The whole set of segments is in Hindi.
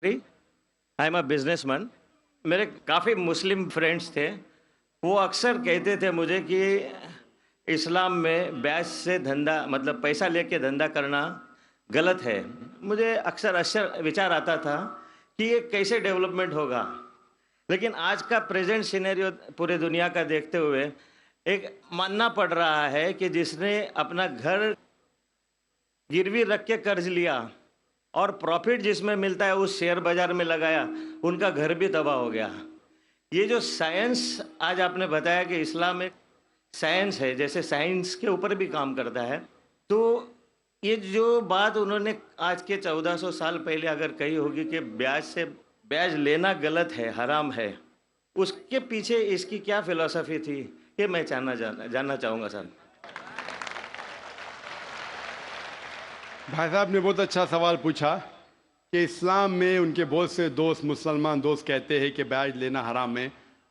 I am a businessman. मेरे काफ़ी मुस्लिम फ्रेंड्स थे। वो अक्सर कहते थे मुझे कि इस्लाम में ब्याज से धंधा मतलब पैसा लेके धंधा करना गलत है। मुझे अक्सर अक्सर विचार आता था कि ये कैसे डेवलपमेंट होगा। लेकिन आज का प्रेजेंट सिनेरियो पूरे दुनिया का देखते हुए एक मानना पड़ रहा है कि जिसने अपना घर गिरवी रख के कर्ज लिया और प्रॉफिट जिसमें मिलता है उस शेयर बाजार में लगाया, उनका घर भी तबाह हो गया। ये जो साइंस आज आपने बताया कि इस्लाम एक साइंस है, जैसे साइंस के ऊपर भी काम करता है, तो ये जो बात उन्होंने आज के 1400 साल पहले अगर कही होगी कि ब्याज लेना गलत है, हराम है, उसके पीछे इसकी क्या फिलॉसफी थी, ये मैं जानना चाहूँगा सर। भाई साहब ने बहुत अच्छा सवाल पूछा कि इस्लाम में उनके बहुत से दोस्त मुसलमान दोस्त कहते हैं कि ब्याज लेना हराम है।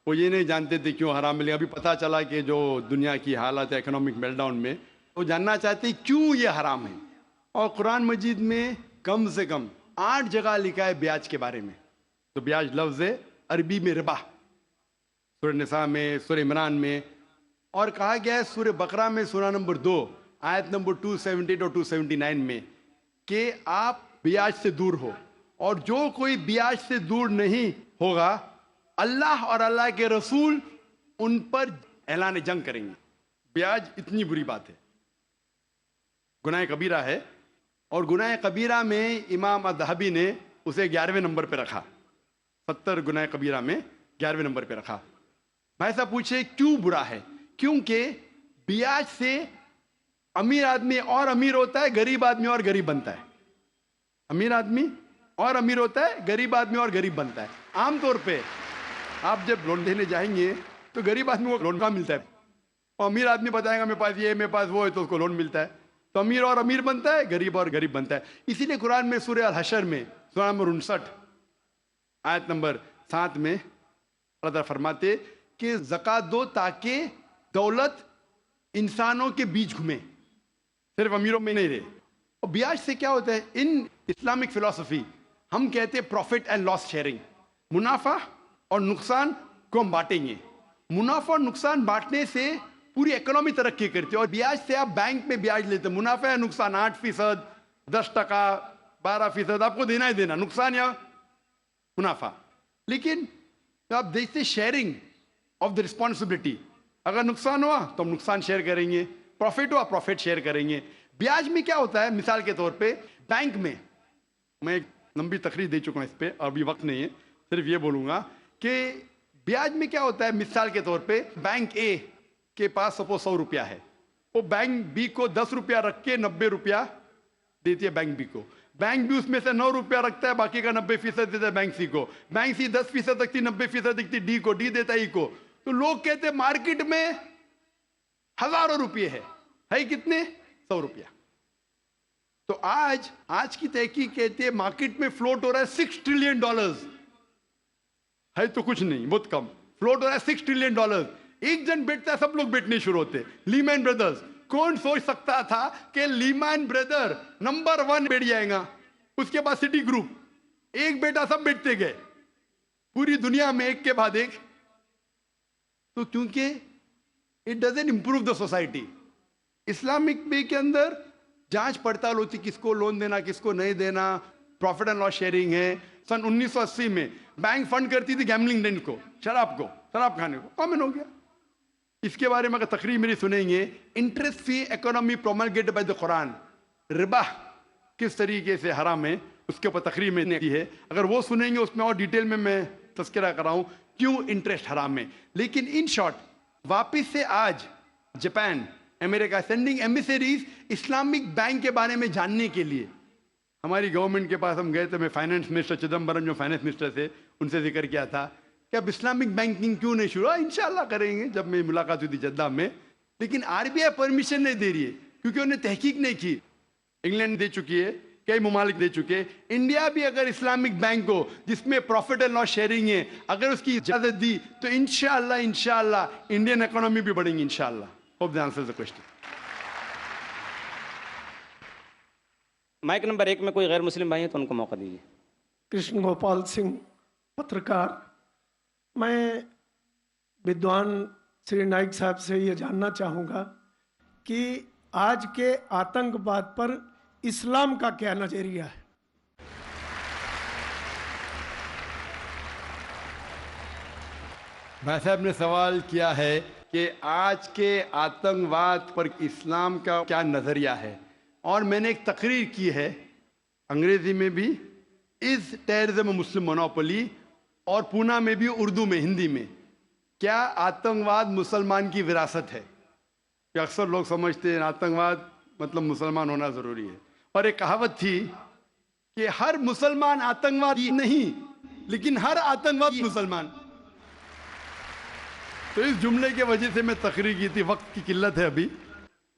वो ये नहीं जानते थे क्यों हराम है, लेकिन अभी पता चला कि जो दुनिया की हालत है इकोनॉमिक मेल्टडाउन में, वो जानना चाहते हैं क्यों ये हराम है। और कुरान मजीद में कम से कम 8 जगह लिखा है ब्याज के बारे में। तो ब्याज लफ्ज़ है अरबी में रिबा, सूरह निसा में, सूरह इमरान में, और कहा गया है सूरह बकरा में सूरह नंबर 2 आयत नंबर 278 और 279 में कि आप ब्याज से दूर हो, और जो कोई ब्याज से दूर नहीं होगा अल्लाह और अल्लाह के रसूल उन पर ऐलान जंग करेंगे। ब्याज इतनी बुरी बात है, गुनाह कबीरा है, और गुनाह कबीरा में इमाम अज़हबी ने उसे 11वें नंबर पे रखा। 70 गुनाह कबीरा में 11वें नंबर पे रखा। भाई साहब पूछे क्यों बुरा है? क्योंकि ब्याज से अमीर आदमी और अमीर होता है, गरीब आदमी और गरीब बनता है। अमीर आदमी और अमीर होता है, गरीब आदमी और गरीब बनता है। आमतौर पे आप जब लोन देने जाएंगे तो गरीब आदमी को लोन कहाँ मिलता है, और अमीर आदमी बताएगा मेरे पास ये, मेरे पास वो है, तो उसको लोन मिलता है। तो अमीर और अमीर बनता है, गरीब और गरीब बनता है। इसीलिए कुरान में सूरह अल हशर में सूरह नंबर 59 आयत नंबर 7 में अल्लाह फरमाते कि ज़कात दो ताकि दौलत इंसानों के बीच घूमे, सिर्फ अमीरों में नहीं रहे। और ब्याज से क्या होता है, इन इस्लामिक फिलॉसफी हम कहते हैं प्रॉफिट एंड लॉस शेयरिंग। मुनाफा और नुकसान को हम बांटेंगे। मुनाफा और नुकसान बांटने से पूरी इकोनॉमी तरक्की करती है। और ब्याज से आप बैंक में ब्याज लेते हैं, मुनाफा या नुकसान 8%, 10%, 12% आपको देना ही देना, नुकसान या मुनाफा। लेकिन तो आप देखते शेयरिंग ऑफ द रिस्पॉन्सिबिलिटी, अगर नुकसान हुआ तो हम नुकसान शेयर करेंगे, प्रॉफिट हुआ प्रॉफिट शेयर करेंगे। ब्याज में क्या होता है, मिसाल के तौर पे बैंक में, मैं एक लंबी तकरीर दे चुका हूं इस पे, अभी वक्त नहीं है, सिर्फ ये बोलूंगा कि ब्याज में क्या होता है। मिसाल के तौर पे बैंक ए के पास सपोज 100 रुपया है, वो बैंक बी को 10 रुपया रख के 90 रुपया देती है बैंक बी को। बैंक बी उसमें से 9 रुपया रखता है, बाकी का 90% देता है बैंक सी को। बैंक सी 10% रखती, 90% देती डी को, डी देता ई को। तो लोग कहते हैं मार्केट में हजारों रुपये है कितने, 100 रुपया। तो आज की तहकीक कहते हैं मार्केट में फ्लोट हो रहा है $6 ट्रिलियन, है तो कुछ नहीं, बहुत कम फ्लोट हो रहा है $6 ट्रिलियन। एक जन बेचता है, सब लोग बेचने शुरू होते। लीमैन ब्रदर्स, कौन सोच सकता था कि लीमैन ब्रदर नंबर 1 बैठ जाएगा, उसके बाद सिटी ग्रुप, एक बेटा सब बेचते गए पूरी दुनिया में एक के बाद एक। तो क्योंकि it doesn't improve the society. Islamic way के अंदर जांच पड़ताल होती, किसको लोन देना किसको नहीं देना, प्रॉफिट एंड लॉस शेयरिंग है। सन 1980 में बैंक फंड करती थी गैम्बलिंग डेन को, शराब खाने को, कॉमन हो गया। इसके बारे में अगर तकरीर मेरी सुनेंगे, interest free economy promulgated by the Quran, रिबा किस तरीके से हराम है, उसके ऊपर तकरीर मैंने की है। अगर वो सुनेंगे उसमें और डिटेल में मैं तस्करा कर रहा हूं क्यों इंटरेस्ट हराम है। लेकिन इन शॉर्ट वापिस से आज Japan, America sending emissaries Islamic bank के बारे में जानने के लिए। हमारी गवर्नमेंट के पास हम गए थे, मैं फाइनेंस मिनिस्टर चिदम्बरम जो फाइनेंस मिनिस्टर थे उनसे जिक्र किया था कि अब इस्लामिक बैंकिंग क्यों नहीं शुरू, इंशाल्लाह करेंगे जब मेरी मुलाकात हुई थी जद्दा में। लेकिन आरबीआई परमिशन नहीं दे रही है क्योंकि उन्हें तहकीक नहीं की। इंग्लैंड दे चुकी है, कई ममालिक दे चुके हैं। इंडिया भी अगर इस्लामिक बैंक को जिसमें प्रॉफिट एंड लॉस शेयरिंग है अगर उसकी इजाजत दी तो इंशाल्लाह इंडियन इकोनॉमी भी बढ़ेगी इंशाल्लाह। Hope that answers the question. Mic number 1 में कोई गैर मुस्लिम भाई है तो उनको मौका दीजिए। कृष्ण गोपाल सिंह, पत्रकार। मैं विद्वान श्री नाइक साहब से ये जानना चाहूँगा कि आज के आतंकवाद पर इस्लाम का क्या नज़रिया है। भाई साहब ने सवाल किया है कि आज के आतंकवाद पर इस्लाम का क्या नज़रिया है, और मैंने एक तकरीर की है अंग्रेजी में भी, इज टेररिज्म मुस्लिम मोनोपोली, और पूना में भी उर्दू में, हिंदी में। क्या आतंकवाद मुसलमान की विरासत है? कि अक्सर लोग समझते हैं आतंकवाद मतलब मुसलमान होना ज़रूरी है, और एक कहावत थी कि हर मुसलमान आतंकवादी नहीं, लेकिन हर आतंकवादी मुसलमान। तो इस जुमले के वजह से मैं तकरीर की थी, वक्त की किल्लत है अभी।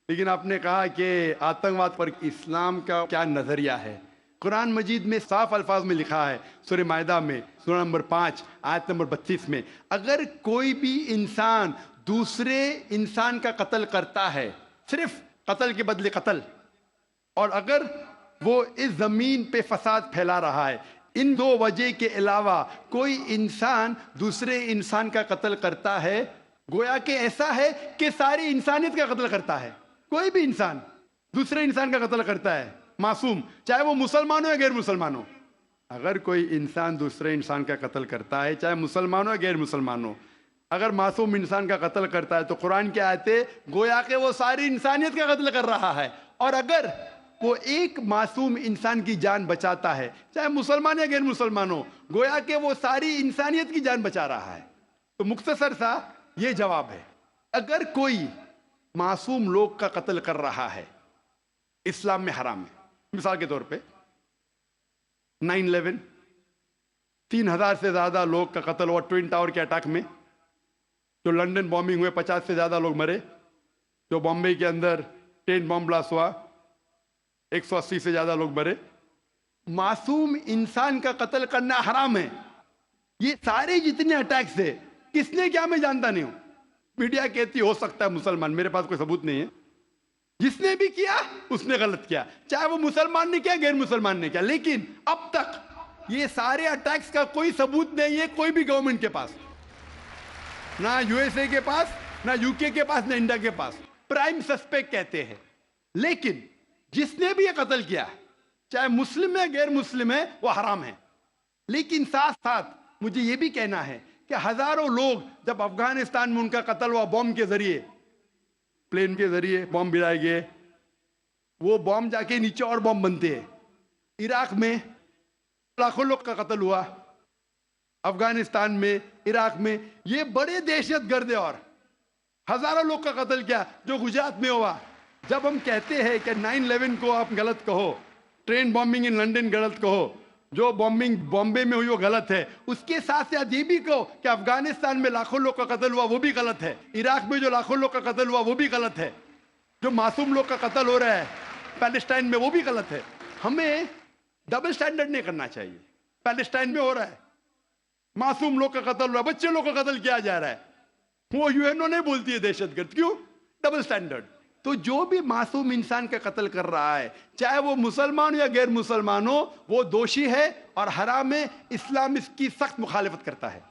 लेकिन आपने कहा कि आतंकवाद पर इस्लाम का क्या नज़रिया है। कुरान मजीद में साफ अल्फाज में लिखा है, सूरह मायदा में सूरह नंबर 5 आयत नंबर 32 में, अगर कोई भी इंसान दूसरे इंसान का कत्ल करता है, सिर्फ कत्ल के बदले कत्ल, और अगर वो इस जमीन पे फसाद फैला रहा है, इन दो वजह के अलावा कोई इंसान दूसरे इंसान का कत्ल करता है, गोया कि ऐसा है कि सारी इंसानियत का कत्ल करता है। कोई भी इंसान दूसरे इंसान का कत्ल करता है, मासूम, चाहे वो मुसलमान हो या गैर मुसलमान हो। अगर कोई इंसान दूसरे इंसान का कत्ल करता है, चाहे मुसलमान हो या गैर मुसलमान हो, अगर मासूम इंसान का कत्ल करता है, तो कुरान की आयतें गोया कि वो सारी इंसानियत का कत्ल कर रहा है। और अगर वो एक मासूम इंसान की जान बचाता है, चाहे मुसलमान या गैर मुसलमान हो, गोया कि वो सारी इंसानियत की जान बचा रहा है। तो मुख्तसर सा ये जवाब है, अगर कोई मासूम लोग का कत्ल कर रहा है, इस्लाम में हराम है। मिसाल के तौर पे 9/11, 3,000 से ज्यादा लोग का कत्ल हुआ ट्विन टावर के अटैक में। जो लंदन बॉम्बिंग हुए 50 से ज्यादा लोग मरे। जो बॉम्बे के अंदर ट्रेन बॉम्ब ब्लास्ट हुआ 180 से ज्यादा लोग मरे। मासूम इंसान का कत्ल करना हराम है। ये सारे जितने अटैक्स है, किसने क्या मैं जानता नहीं हूं। मीडिया कहती हो सकता है मुसलमान, मेरे पास कोई सबूत नहीं है। जिसने भी किया उसने गलत किया, चाहे वो मुसलमान ने किया गैर मुसलमान ने किया। लेकिन अब तक ये सारे अटैक्स का कोई सबूत नहीं है कोई भी गवर्नमेंट के पास, ना यूएसए के पास, ना यूके के पास, ना इंडिया के पास। प्राइम सस्पेक्ट कहते हैं। लेकिन जिसने भी ये कत्ल किया, चाहे मुस्लिम है गैर मुस्लिम है, वो हराम है। लेकिन साथ साथ मुझे ये भी कहना है कि हजारों लोग जब अफगानिस्तान में उनका कत्ल हुआ बॉम्ब के जरिए, प्लेन के जरिए बॉम्ब गिराए गए, वो बॉम्ब जाके नीचे और बॉम्ब बनते हैं। इराक में लाखों लोग का कत्ल हुआ, अफगानिस्तान में, इराक में, ये बड़े दहशतगर्द है। और हजारों लोग का कत्ल किया जो गुजरात में हुआ। जब हम कहते हैं कि 9/11 को आप गलत कहो, ट्रेन बॉम्बिंग इन लंदन गलत कहो, जो बॉम्बिंग बॉम्बे में हुई वो गलत है, उसके साथ साथ ये भी कहो कि अफगानिस्तान में लाखों लोग का कत्ल हुआ वो भी गलत है, इराक में जो लाखों लोग का कत्ल हुआ वो भी गलत है, जो मासूम लोग का कत्ल हो रहा है पैलेस्टाइन में वो भी गलत है। हमें डबल स्टैंडर्ड नहीं करना चाहिए। पैलेस्टाइन में हो रहा है, मासूम लोग का कत्ल हो रहा है, बच्चे लोग का कत्ल किया जा रहा है, वो यूएनओ नहीं बोलती है दहशतगर्द। क्यों? Double standard. तो जो भी मासूम इंसान का कत्ल कर रहा है, चाहे वो मुसलमान हो या गैर मुसलमान हो, वो दोषी है और हराम है। इस्लाम इसकी सख्त मुखालिफत करता है।